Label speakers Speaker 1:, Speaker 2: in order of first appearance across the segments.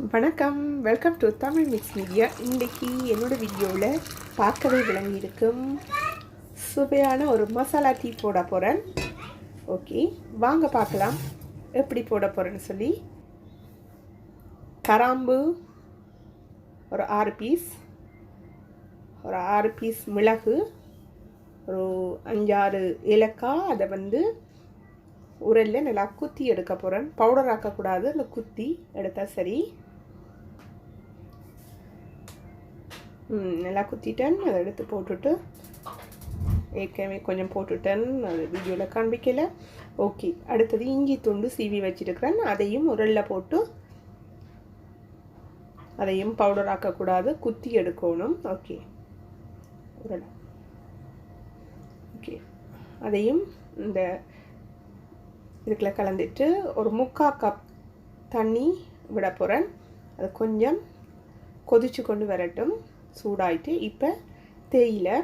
Speaker 1: வணக்கம், welcome to Tamil mix media. இன்றைக்கி என்னோடய வீடியோவில் பார்க்கவே விளங்கியிருக்கும் சுவையான ஒரு மசாலா டீ போட போகிறேன். ஓகே, வாங்க பார்க்கலாம் எப்படி போட போகிறேன்னு சொல்லி. கராம்பு ஒரு 6 பீஸ், ஒரு 6 பீஸ் மிளகு, ஒரு 5-6 ஏலக்காய். அதை உரலில் நல்லா குத்தி எடுக்க போகிறேன். பவுடர் ஆக்கக்கூடாது, அந்த குத்தி எடுத்தால் சரி. நல்லா குத்திட்டேன். அதை எடுத்து போட்டுட்டு ஏற்கனவே கொஞ்சம் போட்டுட்டேன், அது வீடியோவில் காண்பிக்கல. ஓகே, அடுத்தது இஞ்சி துண்டு சீவி வச்சுருக்கிறேன். அதையும் உரலில் போட்டு, அதையும் பவுடர் ஆக்கக்கூடாது, குத்தி எடுக்கணும். ஓகே, உரல். ஓகே, அதையும் இந்த இதுக்குள்ள கலந்துட்டு ஒரு 3/4 கப் தண்ணி விட போகிறேன். அது கொஞ்சம் கொதிச்சு கொண்டு வரட்டும், சூடாயிட்டு. இப்போ தேயிலை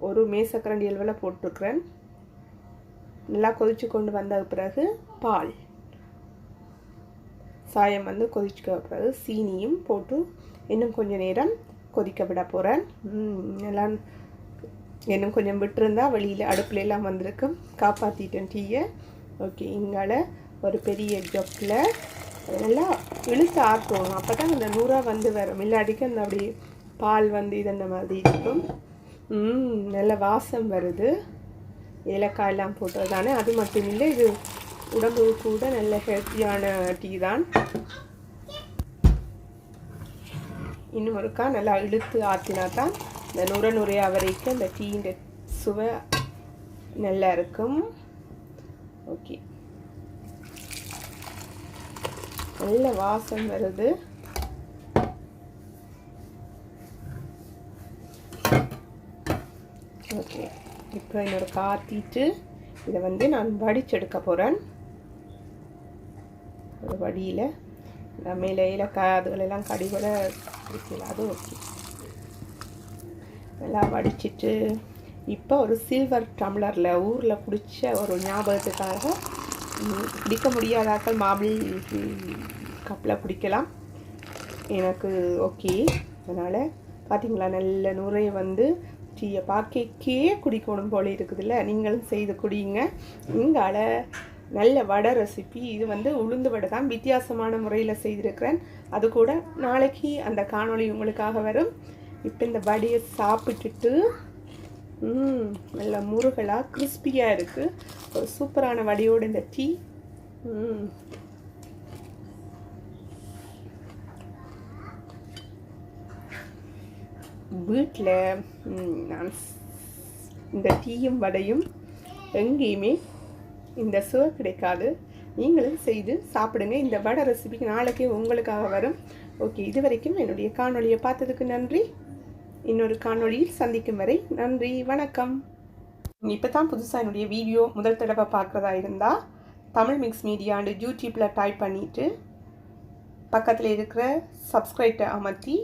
Speaker 1: ஒரு மேசக்கரண்டி அளவில் போட்டுருக்குறேன். நல்லா கொதிச்சு கொண்டு வந்த பிறகு பால் சாயம் கொதிச்சுக்க பிறகு சீனியும் போட்டு இன்னும் கொஞ்சம் நேரம் கொதிக்க விட போகிறேன். நல்லா இன்னும் கொஞ்சம் விட்டுருந்தா வெளியில் அடுப்பில் எல்லாம் வந்திருக்கும், காப்பாற்றிட்டேன் டீயை. ஓகே, இங்கால ஒரு பெரிய ஜக்கில் நல்லா இழுத்து ஆற்றணும், அப்போ தான் அந்த நூறாக வரும். இல்லாட்டிக்கு அந்த அப்படி பால் இதென்ன மாதிரி இருக்கும். நல்ல வாசம் வருது, ஏலக்காய் எல்லாம் போட்டது தானே. அது மட்டும் இல்லை, இது உடம்பு கூட நல்ல ஹெல்த்தியான டீ தான். இன்னும் ஒருக்கா நல்லா இழுத்து ஆற்றினா தான் இந்த நுரையாக வரைக்கும் அந்த டீயின் சுவை நல்லா இருக்கும். ஓகே, நல்ல வாசம் வருது. ஓகே, இப்போ என்னோட காத்திட்டு இதை நான் வடிச்செடுக்க போகிறேன். ஒரு வடியில் மேலே ஏலக்காய் அதுகளெல்லாம் கடிகளை பிடிக்கல, அது ஓகே. நல்லா வடிச்சிட்டு இப்போ ஒரு சில்வர் டம்ளரில் ஊரில் பிடிச்ச ஒரு ஞாபகத்துக்காக, பிடிக்க முடியாதாக்கள் மாபிள் கப்பில் பிடிக்கலாம். எனக்கு ஓகே. அதனால் பார்த்திங்களா, நல்ல நுரையை டீயை பார்க்கே குடிக்கணும் போல இருக்குதுல்ல. நீங்களும் செய்து குடிங்க. இங்கால நல்ல வடை ரெசிபி இது உளுந்து வடை தான், வித்தியாசமான முறையில் செய்திருக்கிறேன். அது கூட நாளைக்கு அந்த காணொளி உங்களுக்காக வரும். இப்போ இந்த வடையை சாப்பிட்டுட்டு நல்ல முருகலாக கிறிஸ்பியாக இருக்குது. ஒரு சூப்பரான வடையோடு இந்த டீ. வீட்டில் நான் இந்த டீயும் வடையும் எங்கேயுமே இந்த சுவை கிடைக்காது. நீங்களும் செய்து சாப்பிடுங்க. இந்த வடை ரெசிபிக்கு நாளைக்கே உங்களுக்காக வரும். ஓகே, இது வரைக்கும் என்னுடைய காணொளியை பார்த்ததுக்கு நன்றி. இன்னொரு காணொளியில் சந்திக்கும் வரை நன்றி, வணக்கம். இப்போ தான் புதுசாக என்னுடைய வீடியோ முதல் தடவை பார்க்குறதா இருந்தால் தமிழ் மிக்ஸ் மீடியாண்டு யூடியூப்பில் டைப் பண்ணிவிட்டு பக்கத்தில் இருக்கிற சப்ஸ்கிரைட்டை அமர்த்தி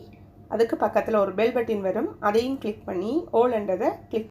Speaker 1: அதுக்கு பக்கத்தில் ஒரு பெல் பட்டன் வரும், அதையும் கிளிக் பண்ணி ஓல் என்றதை கிளிக்